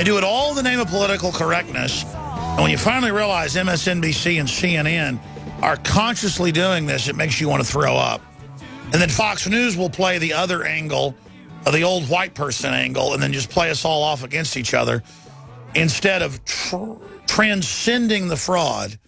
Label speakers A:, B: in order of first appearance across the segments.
A: they do it all in the name of political correctness. And when you finally realize MSNBC and CNN are consciously doing this, it makes you want to throw up. And then Fox News will play the other angle, of the old white person angle, and then just play us all off against each other instead of transcending the fraud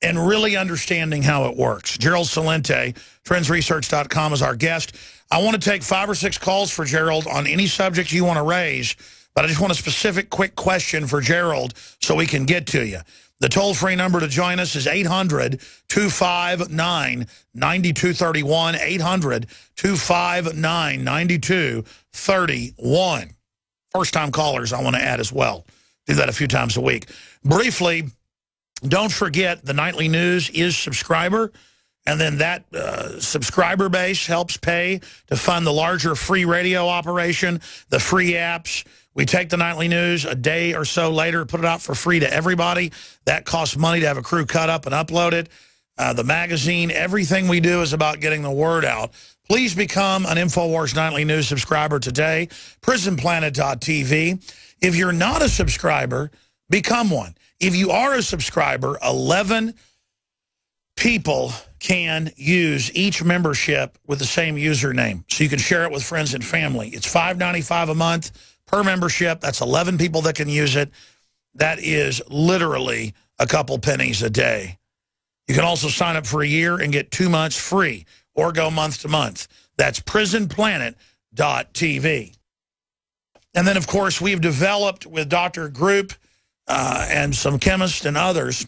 A: and really understanding how it works. Gerald Celente, trendsresearch.com, is our guest. I want to take 5 or 6 calls for Gerald on any subject you want to raise, but I just want a specific quick question for Gerald so we can get to you. The toll-free number to join us is 800-259-9231, 800-259-9231. First-time callers I want to add as well. Do that a few times a week. Briefly, don't forget the nightly news is subscriber, and then that subscriber base helps pay to fund the larger free radio operation, the free apps. We take the nightly news a day or so later, put it out for free to everybody. That costs money to have a crew cut up and upload it. The magazine, everything we do is about getting the word out. Please become an InfoWars Nightly News subscriber today. PrisonPlanet.tv. If you're not a subscriber, become one. If you are a subscriber, 11 people can use each membership with the same username. So you can share it with friends and family. It's $5.95 a month per membership. That's 11 people that can use it. That is literally a couple pennies a day. You can also sign up for a year and get 2 months free or go month to month. That's prisonplanet.tv. And then, of course, we've developed with Dr. Group and some chemists and others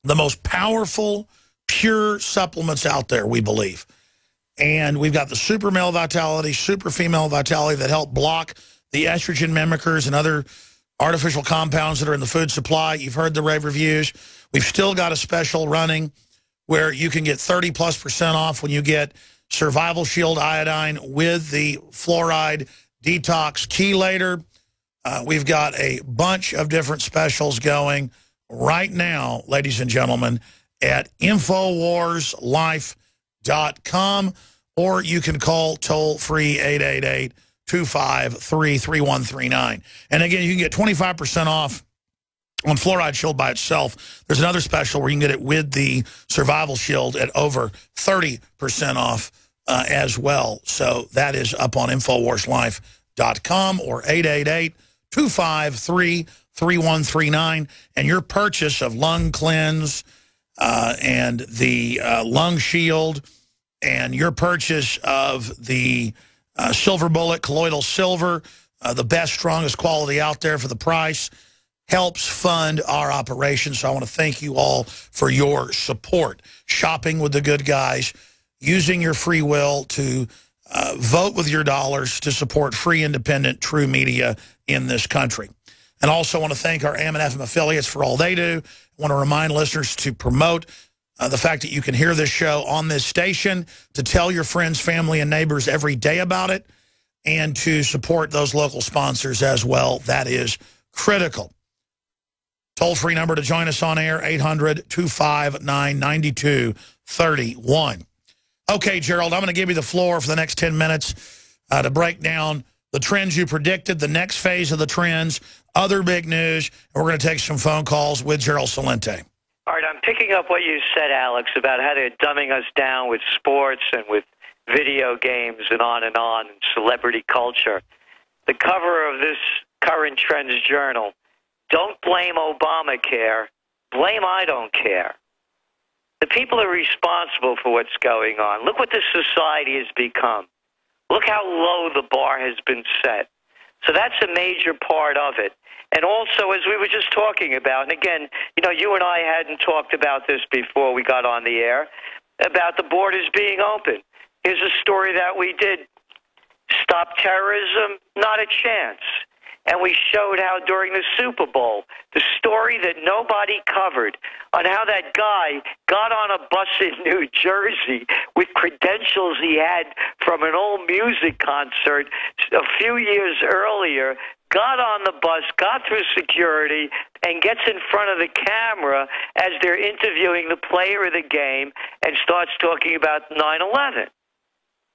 A: the most powerful, pure supplements out there, we believe. And we've got the super male vitality, super female vitality that help block the estrogen mimickers and other artificial compounds that are in the food supply. You've heard the rave reviews. We've still got a special running where you can get 30+% off when you get Survival Shield iodine with the fluoride detox chelator. We've got a bunch of different specials going right now, ladies and gentlemen, at InfoWarsLife.com, or you can call toll-free 888-253-3139. And again, you can get 25% off on Fluoride Shield by itself. There's another special where you can get it with the Survival Shield at over 30% off as well. So that is up on InfoWarsLife.com or 888-253-3139. And your purchase of Lung Cleanse and the Lung Shield and your purchase of the Silver Bullet Colloidal Silver, the best, strongest quality out there for the price, helps fund our operation. So I want to thank you all for your support. Shopping with the good guys, using your free will to vote with your dollars to support free, independent, true media in this country. And also want to thank our AM and FM affiliates for all they do. I want to remind listeners to promote the fact that you can hear this show on this station, to tell your friends, family, and neighbors every day about it, and to support those local sponsors as well. That is critical. Toll-free number to join us on air, 800-259-9231. Okay, Gerald, I'm going to give you the floor for the next 10 minutes to break down the trends you predicted, the next phase of the trends, other big news, and we're going to take some phone calls with Gerald Celente.
B: All right, I'm picking up what you said, Alex, about how they're dumbing us down with sports and with video games and on, and celebrity culture. The cover of this current Trends Journal: don't blame Obamacare, blame I don't care. The people are responsible for what's going on. Look what this society has become. Look how low the bar has been set. So that's a major part of it. And also, as we were just talking about, and again, you know, you and I hadn't talked about this before we got on the air, about the borders being open. Here's a story that we did. Stop terrorism? Not a chance. And we showed how during the Super Bowl, the story that nobody covered on how that guy got on a bus in New Jersey with credentials he had from an old music concert a few years earlier, got on the bus, got through security, and gets in front of the camera as they're interviewing the player of the game and starts talking about 9/11.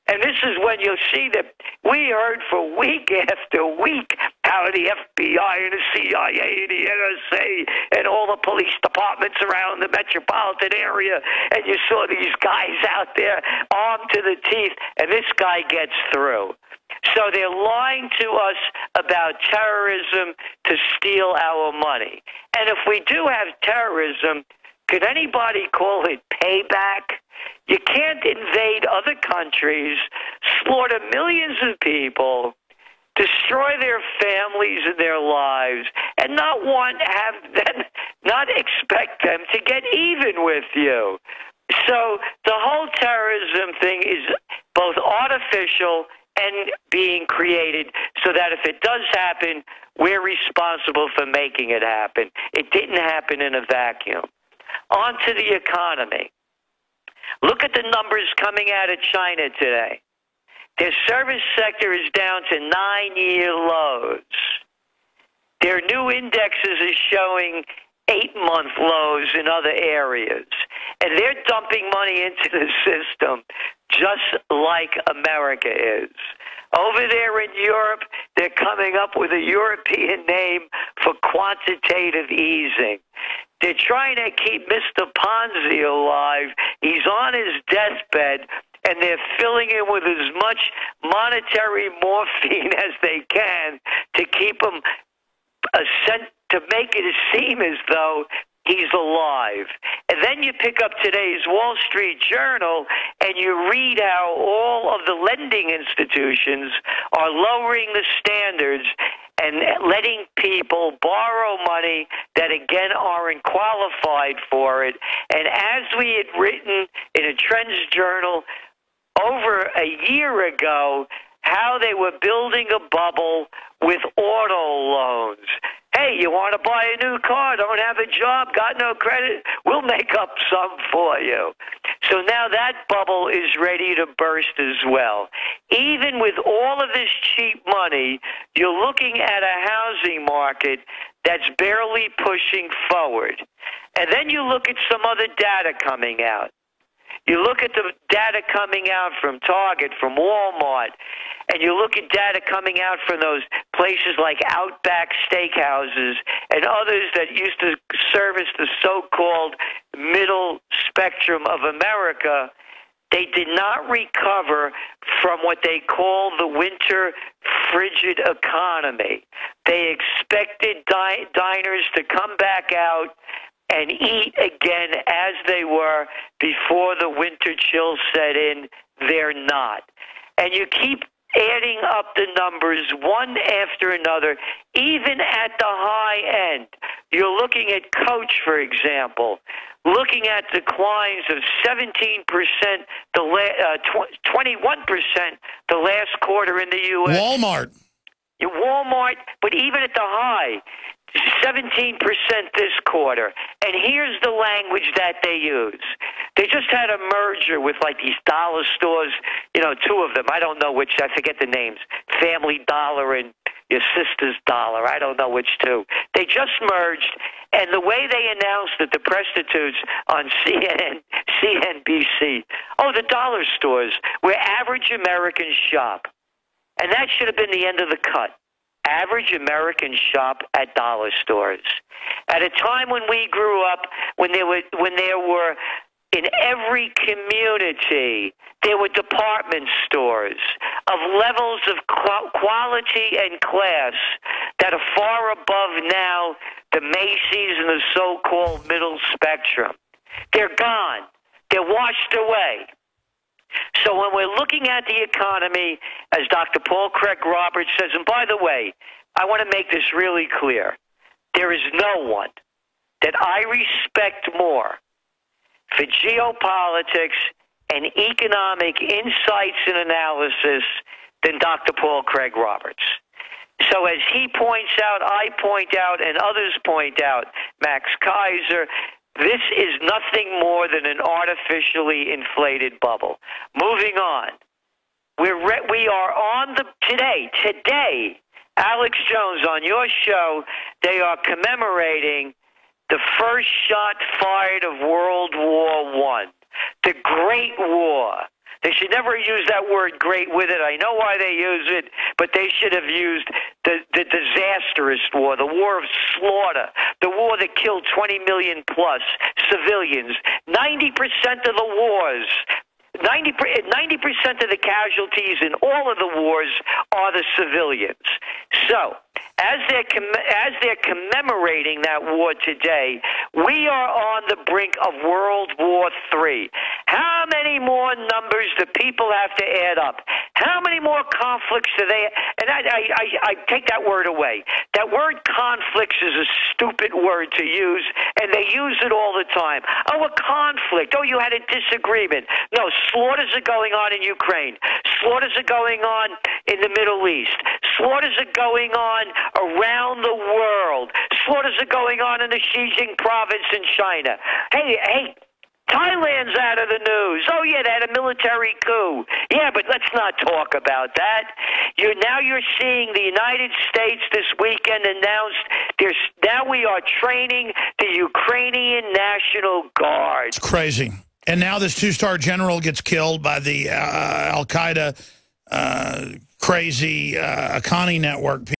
B: And this is when you'll see that we heard for week after week how the FBI and the CIA and the NSA and all the police departments around the metropolitan area, and you saw these guys out there armed to the teeth, and this guy gets through. So they're lying to us about terrorism to steal our money. And if we do have terrorism, could anybody call it payback? You can't invade other countries, slaughter millions of people, destroy their families and their lives, and not expect them to get even with you. So the whole terrorism thing is both artificial and being created so that if it does happen, we're responsible for making it happen. It didn't happen in a vacuum. On to the economy. Look at the numbers coming out of China today. Their service sector is down to 9-year lows. Their new indexes are showing 8-month lows in other areas. And they're dumping money into the system just like America is. Over there in Europe, they're coming up with a European name for quantitative easing. They're trying to keep Mr. Ponzi alive. He's on his deathbed, and they're filling him with as much monetary morphine as they can to keep him to make it seem as though he's alive. And then you pick up today's Wall Street Journal and you read how all of the lending institutions are lowering the standards and letting people borrow money that, again, aren't qualified for it. And as we had written in a Trends Journal over a year ago, how they were building a bubble with auto loans. Hey, you want to buy a new car, don't have a job, got no credit? We'll make up some for you. So now that bubble is ready to burst as well. Even with all of this cheap money, you're looking at a housing market that's barely pushing forward. And then you look at some other data coming out. You look at the data coming out from Target, from Walmart, and you look at data coming out from those places like Outback Steakhouses and others that used to service the so-called middle spectrum of America. They did not recover from what they call the winter frigid economy. They expected diners to come back out and eat again as they were before the winter chill set in. They're not. And you keep adding up the numbers one after another, even at the high end. You're looking at Coach, for example, looking at declines of 17%, 21% the last quarter in the U.S. Walmart, but even at the high, 17% this quarter. And here's the language that they use. They just had a merger with like these dollar stores, two of them. I don't know which, I forget the names. Family Dollar and your sister's Dollar. I don't know which two. They just merged, and the way they announced it, the prostitutes on CNBC, the dollar stores where average Americans shop. And that should have been the end of the cut. Average Americans shop at dollar stores. At a time when we grew up, when there were in every community, there were department stores of levels of quality and class that are far above now the Macy's and the so-called middle spectrum. They're gone. They're washed away. So when we're looking at the economy, as Dr. Paul Craig Roberts says, and by the way, I want to make this really clear, there is no one that I respect more for geopolitics and economic insights and analysis than Dr. Paul Craig Roberts. So as he points out, I point out, and others point out, Max Kaiser, this is nothing more than an artificially inflated bubble. Moving on. We are on today, Alex Jones, on your show, they are commemorating the first shot fired of World War I, the Great War. They should never use that word great with it. I know why they use it, but they should have used the disastrous war, the war of slaughter, the war that killed 20 million plus civilians. 90% of the wars, 90% of the casualties in all of the wars are the civilians. So, as they're commemorating that war today, we are on the brink of World War III. How many more numbers do people have to add up? How many more conflicts do they... And I take that word away. That word conflicts is a stupid word to use, and they use it all the time. Oh, a conflict. Oh, you had a disagreement. No, slaughters are going on in Ukraine. Slaughters are going on in the Middle East. Slaughters are going on around the world. Slaughters are going on in the Xinjiang province in China. Hey, Thailand's out of the news. Oh, yeah, they had a military coup. Yeah, but let's not talk about that. Now you're seeing the United States this weekend announced now we are training the Ukrainian National Guard.
A: It's crazy. And now this two-star general gets killed by the Al-Qaeda crazy Haqqani network